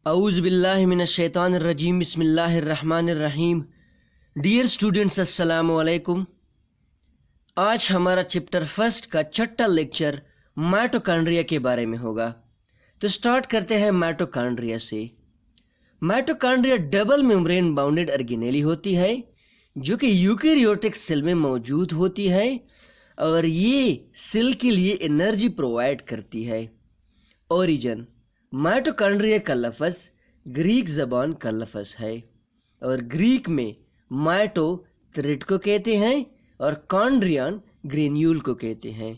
औज़ु बिल्लाहि मिनश शैतानिर रजीम बिस्मिल्लाहिर रहमानिर रहीम। Dear students, अस्सलामु अलैकुम। आज हमारा चैप्टर फर्स्ट का छठा लेक्चर माइटोकॉन्ड्रिया के बारे में होगा। तो स्टार्ट करते हैं माइटोकॉन्ड्रिया से। Mitochondria double membrane bounded organelle होती है जो कि यूकेरियोटिक सेल में मौजूद होती है और ये सेल के लिए एनर्जी प्रोवाइड करती है। ओरिजिन: माइटोकॉन्ड्रिया का लफ्ज़ ग्रीक ज़बान का लफ्ज़ है और ग्रीक में माइटो थ्रेड को कहते हैं और कॉन्ड्रियन ग्रेन्यूल को कहते हैं।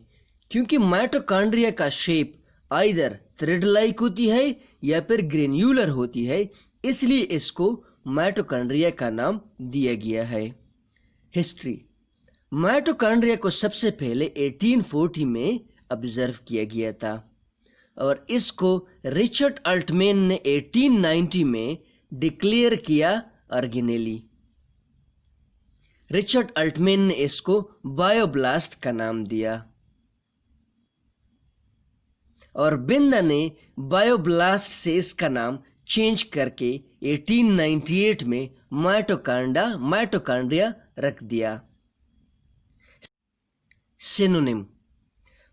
क्योंकि माइटोकॉन्ड्रिया का शेप आइदर थ्रेड लाइक होती है या फिर ग्रेन्यूलर होती है, इसलिए इसको माइटोकॉन्ड्रिया का नाम दिया गया है। हिस्ट्री: माइटोकॉन्ड्रिया को सबसे पहले 1840 में ऑब्जर्व किया गया था और इसको रिचर्ड अल्टमैन ने 1890 में डिक्लेयर किया ऑर्गेनेली। रिचर्ड अल्टमैन ने इसको बायोब्लास्ट का नाम दिया और बिंदा ने बायोब्लास्ट से इसका नाम चेंज करके 1898 में माइटोकॉन्ड्रिया रख दिया। सिनोनिम: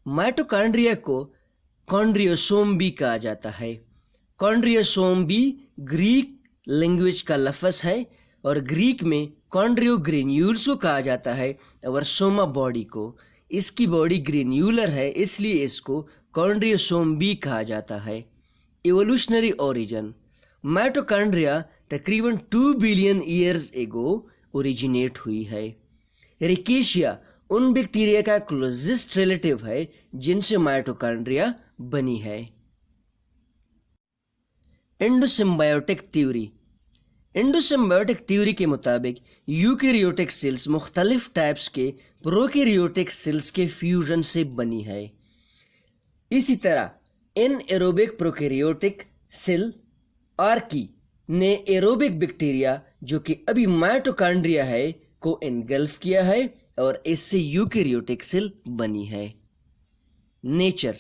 माइटोकॉन्ड्रिया को कॉन्ड्रियोसोम भी कहा जाता है। कॉन्ड्रियोसोम भी ग्रीक लैंग्वेज का लफ्ज़ है और ग्रीक में कॉन्ड्रियो ग्रेन्यूल्स को कहा जाता है और सोमा बॉडी को। इसकी बॉडी ग्रेन्यूलर है, इसलिए इसको कॉन्ड्रियोसोम भी कहा जाता है। इवोल्यूशनरी ओरिजिन: माइटोकॉन्ड्रिया तकरीबन 2 बिलियन ईयर्स एगो ओरिजिनेट हुई है। रिकेशिया उन बैक्टीरिया का क्लोजेस्ट रिलेटिव है जिनसे माइटोकॉन्ड्रिया बनी है। एंडोसिम्बायोटिक थ्योरी: एंडोसिम्बायोटिक थ्योरी के मुताबिक यूकेरियोटिक सेल्स मुख्तलिफ टाइप्स के प्रोकैरियोटिक सेल्स के फ्यूजन से बनी है। इसी तरह एनएरोबिक प्रोकैरियोटिक सेल आर्की ने एरोबिक बैक्टीरिया जो कि अभी माइटोकॉन्ड्रिया है को एनगल्फ किया है और इससे यूकेरियोटिक सेल बनी है। नेचर: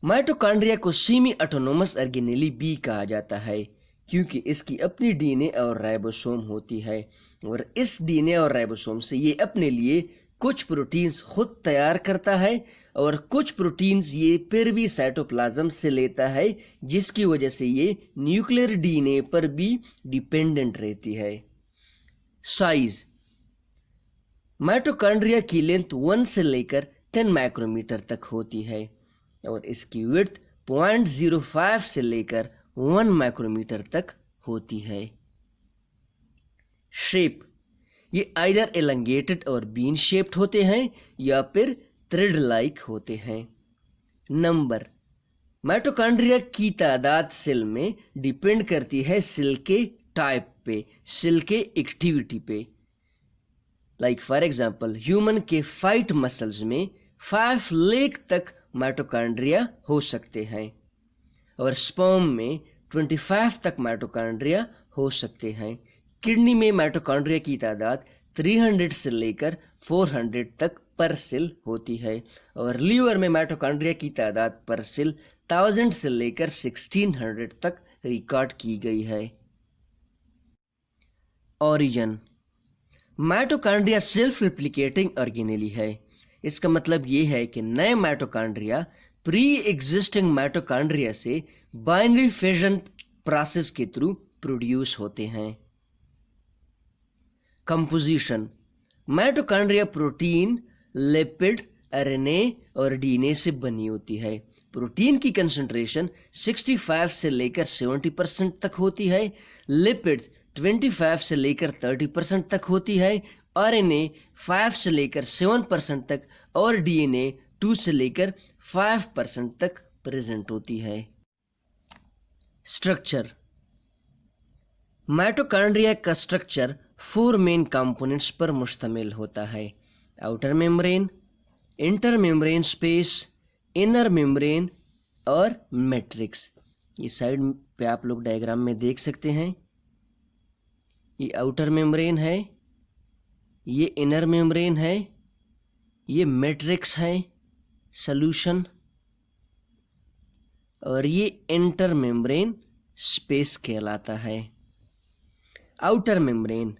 माइटोकॉन्ड्रिया को सेमी ऑटोनोमस ऑर्गेनेली भी कहा जाता है क्योंकि इसकी अपनी डीएनए और राइबोसोम होती है और इस डीएनए और राइबोसोम से ये अपने लिए कुछ प्रोटीन्स खुद तैयार करता है और कुछ प्रोटीन्स ये फिर भी साइटोप्लाज्म से लेता है, जिसकी वजह से ये न्यूक्लियर डीएनए पर भी डिपेंडेंट रहती है। साइज: माइटोकॉन्ड्रिया की लेंथ 1 से लेकर 10 माइक्रोमीटर तक होती है और इसकी विड्थ 0.05 से लेकर 1 माइक्रोमीटर तक होती है। शेप: ये आइदर एलंगेटेड और बीन शेप्ड होते हैं या फिर थ्रेड लाइक होते हैं। नंबर: माइटोकॉन्ड्रिया की तादाद सेल में डिपेंड करती है सेल के टाइप पे, सेल के एक्टिविटी पे। लाइक फॉर एग्जाम्पल ह्यूमन के फाइट मसल्स में 5 लाख तक माइटोकॉन्ड्रिया हो सकते हैं और स्पर्म में 25 तक माइटोकॉन्ड्रिया हो सकते हैं। किडनी में माइटोकॉन्ड्रिया की तादाद 300 से लेकर 400 तक पर सेल होती है और लीवर में माइटोकॉन्ड्रिया की तादाद पर सेल 1000 से लेकर 1600 तक रिकॉर्ड की गई है। Origin: mitochondria self replicating organelle है। इसका मतलब ये है कि नए माइटोकॉन्ड्रिया प्री एग्जिस्टिंग माइटोकॉन्ड्रिया से बाइनरी फिजन प्रोसेस के थ्रू प्रोड्यूस होते हैं। Composition: mitochondria protein, lipid, RNA और डीएनए से बनी होती है। प्रोटीन की कंसंट्रेशन 65 से लेकर 70% तक होती है, लिपिड्स 25 से लेकर 30% तक होती है, आरएनए 5 से लेकर 7% तक और डीएनए 2 से लेकर 5% तक प्रेजेंट होती है। स्ट्रक्चर: माइटोकॉन्ड्रिया का स्ट्रक्चर 4 मेन कंपोनेंट्स पर मुश्तमिल होता है: outer membrane, inter membrane space, inner membrane और मैट्रिक्स। ये साइड पे आप लोग डायग्राम में देख सकते हैं। ये आउटर मेम्ब्रेन है, ये इनर मेम्ब्रेन है, ये मैट्रिक्स है सॉल्यूशन और ये इंटर मेम्ब्रेन स्पेस कहलाता है। Outer membrane,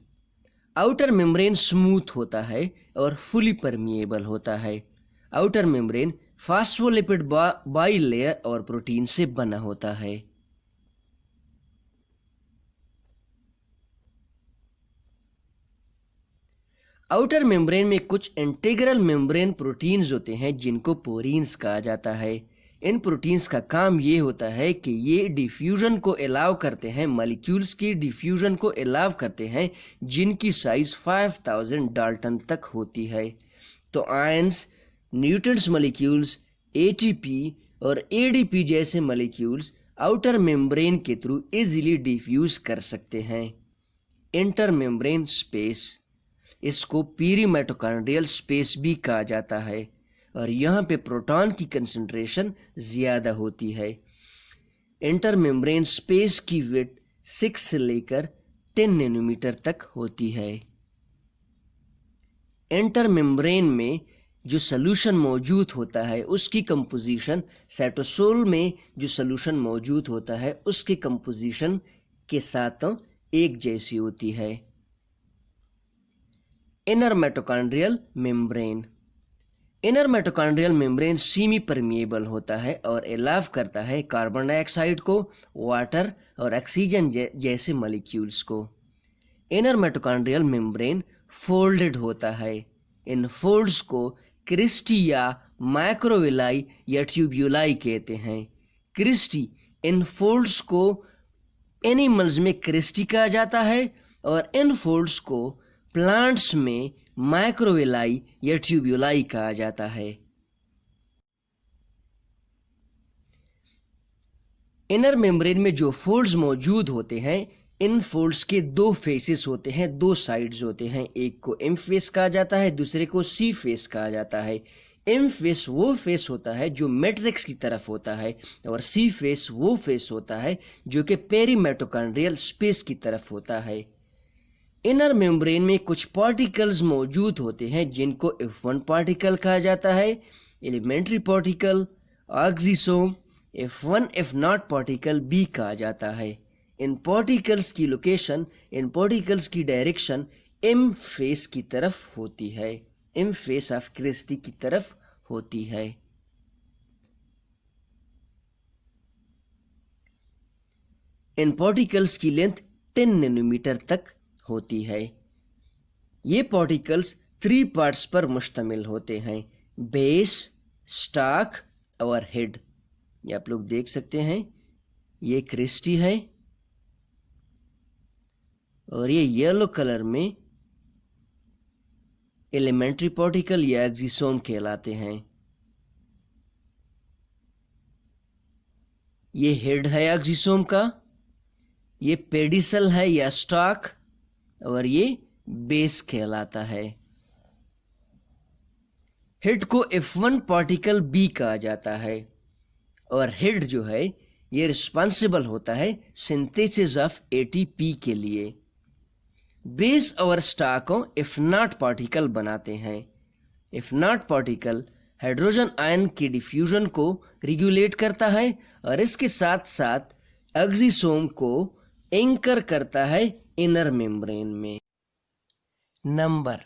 outer membrane smooth होता है और फुली परमिएबल होता है। आउटर मेम्ब्रेन फास्फोलिपिड बाइलेयर और प्रोटीन से बना होता है। आउटर मेम्ब्रेन में कुछ इंटीग्रल मेम्ब्रेन प्रोटीन्स होते हैं जिनको पोरीन्स कहा जाता है। इन प्रोटीन्स का काम ये होता है कि ये डिफ्यूजन को अलाउ करते हैं, मॉलिक्यूल्स की डिफ्यूजन को अलाउ करते हैं जिनकी साइज 5000 डाल्टन तक होती है। तो आयंस, न्यूट्रन्स मॉलिक्यूल्स, एटीपी और एडीपी जैसे मॉलिक्यूल्स आउटर मेम्ब्रेन के थ्रू इजीली डिफ्यूज कर सकते हैं। इंटर मेम्ब्रेन स्पेस, इसको पीरीमाइटोकॉन्ड्रियल स्पेस भी कहा जाता है और यहाँ पे प्रोटॉन की कंसंट्रेशन ज़्यादा होती है। इंटर मेम्ब्रेन स्पेस की विड्थ 6 से लेकर 10 नैनोमीटर तक होती है। इंटर मेम्ब्रेन में जो सॉल्यूशन मौजूद होता है उसकी कंपोजिशन साइटोसोल में जो सॉल्यूशन मौजूद होता है उसके कंपोजिशन के साथ एक जैसी होती है। Inner mitochondrial membrane, inner mitochondrial membrane semi permeable होता है और अलाउ करता है कार्बन डाइऑक्साइड को, वाटर और ऑक्सीजन जैसे मॉलिक्यूल्स को। इनर माइटोकॉन्ड्रियल मेम्ब्रेन फोल्डेड होता है। इन फोल्ड्स को क्रिस्टी या माइक्रोविलाई या ट्यूब्यूलाई कहते हैं। क्रिस्टी, इन फोल्ड्स को एनिमल्स में क्रिस्टी कहा जाता है और इन फोल्ड्स को प्लांट्स में माइक्रोविलाई या ट्यूब्यूलाई कहा जाता है। इनर मेम्ब्रेन में जो फोल्ड्स मौजूद होते हैं, इन फोल्ड्स के दो फेसेस होते हैं, दो साइड्स होते हैं। एक को एम फेस कहा जाता है, दूसरे को सी फेस कहा जाता है। एम फेस वो फेस होता है जो मैट्रिक्स की तरफ होता है और सी फेस वो फेस होता है जो कि पेरीमाइटोकॉन्ड्रियल स्पेस की तरफ होता है। इनर मेम्ब्रेन में कुछ पार्टिकल्स मौजूद होते हैं जिनको F1 पार्टिकल कहा जाता है, elementary particle, oxysome, F1 F0 particle भी कहा जाता है। इन पार्टिकल्स की लोकेशन, इन पार्टिकल्स की डायरेक्शन एम फेस की तरफ होती है, एम फेस ऑफ क्रिस्टी की तरफ होती है। इन पार्टिकल्स की लेंथ 10 नैनोमीटर तक होती है। ये पार्टिकल्स 3 पार्ट्स पर मुश्तमिल होते हैं, बेस, स्टॉक और हेड। ये आप लोग देख सकते हैं, ये क्रिस्टी है और ये येलो कलर में एलिमेंट्री पार्टिकल या एक्सिसोम कहलाते हैं। ये हेड है एक्सिसोम का, ये पेडिसल है या स्टॉक और ये बेस कहलाता है। हेड को F1 पार्टिकल भी कहा जाता है और हेड जो है ये रिस्पॉन्सिबल होता है सिंथेसिस ऑफ एटीपी के लिए। बेस और स्टॉक को F0 पार्टिकल बनाते हैं। F0 पार्टिकल हाइड्रोजन आयन की डिफ्यूजन को रेगुलेट करता है और इसके साथ साथ एक्सिसोम को एंकर करता है इनर मेम्ब्रेन में। नंबर,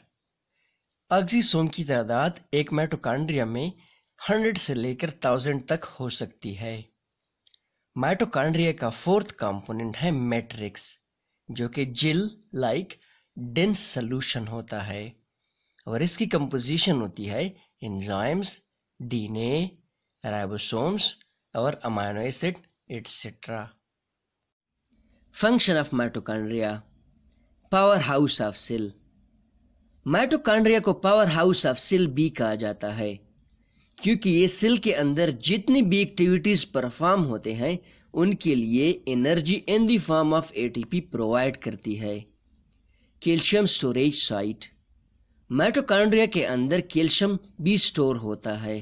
एक्सिसोम की तादाद एक माइटोकॉन्ड्रिया में 100 से लेकर 1000 तक हो सकती है। माइटोकॉन्ड्रिया का फोर्थ कंपोनेंट है मैट्रिक्स, जो कि जेल लाइक डेंस सॉल्यूशन होता है और इसकी कंपोजिशन होती है एंजाइम्स, डीएनए, राइबोसोम्स और amino acid etcetera. Function of mitochondria, power house of cell. Mitochondria को पावर हाउस ऑफ सेल भी कहा जाता है क्योंकि ये सेल के अंदर जितनी भी एक्टिविटीज परफॉर्म होते हैं उनके लिए energy in the form of ATP provide करती है। कैल्शियम स्टोरेज साइट, माइटोकॉन्ड्रिया के अंदर कैल्शियम भी स्टोर होता है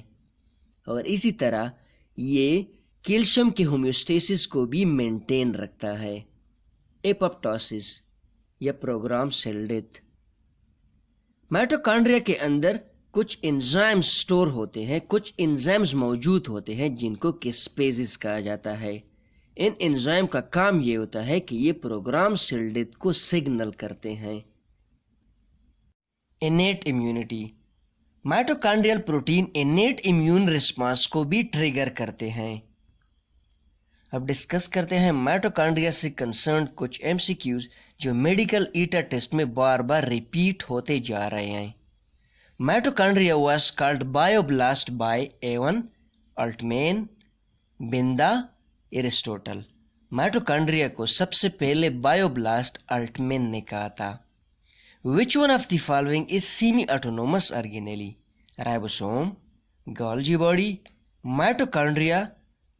और इसी तरह ये कैल्शियम के होम्योस्टेसिस को भी मेंटेन रखता है। एपोप्टोसिस या प्रोग्राम सेल डेथ, माइटोकॉन्ड्रिया के अंदर कुछ एंजाइम्स स्टोर होते हैं, कुछ एंजाइम्स मौजूद होते हैं जिनको कैस्पेजेस कहा जाता है। इन एंजाइम का काम ये होता है कि ये प्रोग्राम सेल डेथ को सिग्नल करते हैं। Innate immunity. Mitochondrial protein इनेट immune response को भी ट्रिगर करते हैं। अब डिस्कस करते हैं माइटोकॉन्ड्रिया से कंसर्न कुछ एमसीक्यूज जो मेडिकल ईटर टेस्ट में बार बार रिपीट होते जा रहे हैं। Mitochondria was called bioblast by एवन अल्टमैन, बिंदा, एरिस्टोटल। माइटोकॉन्ड्रिया को सबसे पहले बायोब्लास्ट अल्टमैन ने कहा था। Which one of the following is semi-autonomous organelle? Ribosome, Golgi body, mitochondria,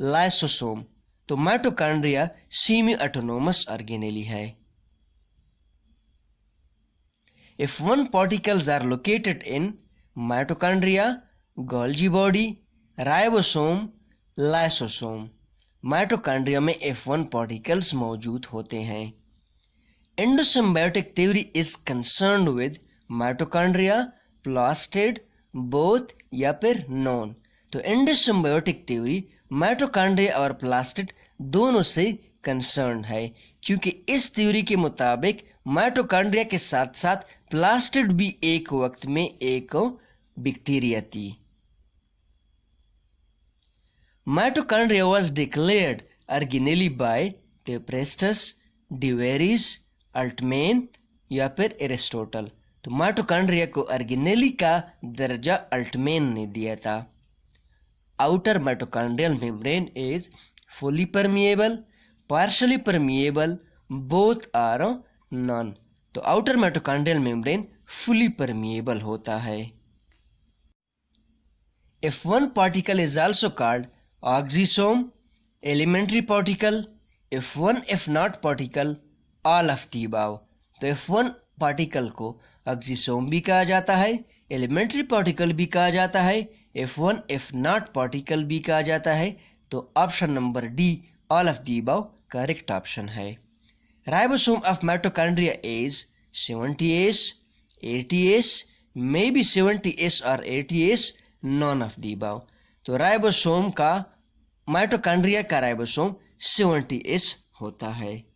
lysosome. तो माइटोकॉन्ड्रिया सेमी ऑटोनोमस ऑर्गेनेली है। If one particles are located in mitochondria, Golgi body, ribosome, lysosome. Mitochondria में F1 particles मौजूद होते हैं। Endosymbiotic theory is concerned with mitochondria, plastid, both या फिर none। तो endosymbiotic theory mitochondria और प्लास्टिड दोनों से कंसर्न है, क्योंकि इस थ्योरी के मुताबिक माइटोकॉन्ड्रिया के साथ साथ प्लास्टिड भी एक वक्त में एक बैक्टीरिया थी। Mitochondria was declared organelle by Theophrastus, Duvaris, Altmann या फिर एरिस्टोटल। तो माइटोकॉन्ड्रिया को ऑर्गेनेली का दर्जा अल्टमैन ने दिया था। Outer mitochondrial membrane is fully permeable, partially permeable, both or none. तो outer mitochondrial membrane fully permeable होता है। F1 particle is also called oxisome, elementary particle, F1 F0 particle, all of the above. तो F1 particle को oxysome भी कहा जाता है, elementary particle भी कहा जाता है, F1 F0 पार्टिकल भी कहा जाता है। तो option number D all of the above correct option है। Ribosome of mitochondria is 70S, 80S, may be 70S और 80S, none of the above. तो राइबोसोम का माइटोकॉन्ड्रिया का राइबोसोम 70S होता है।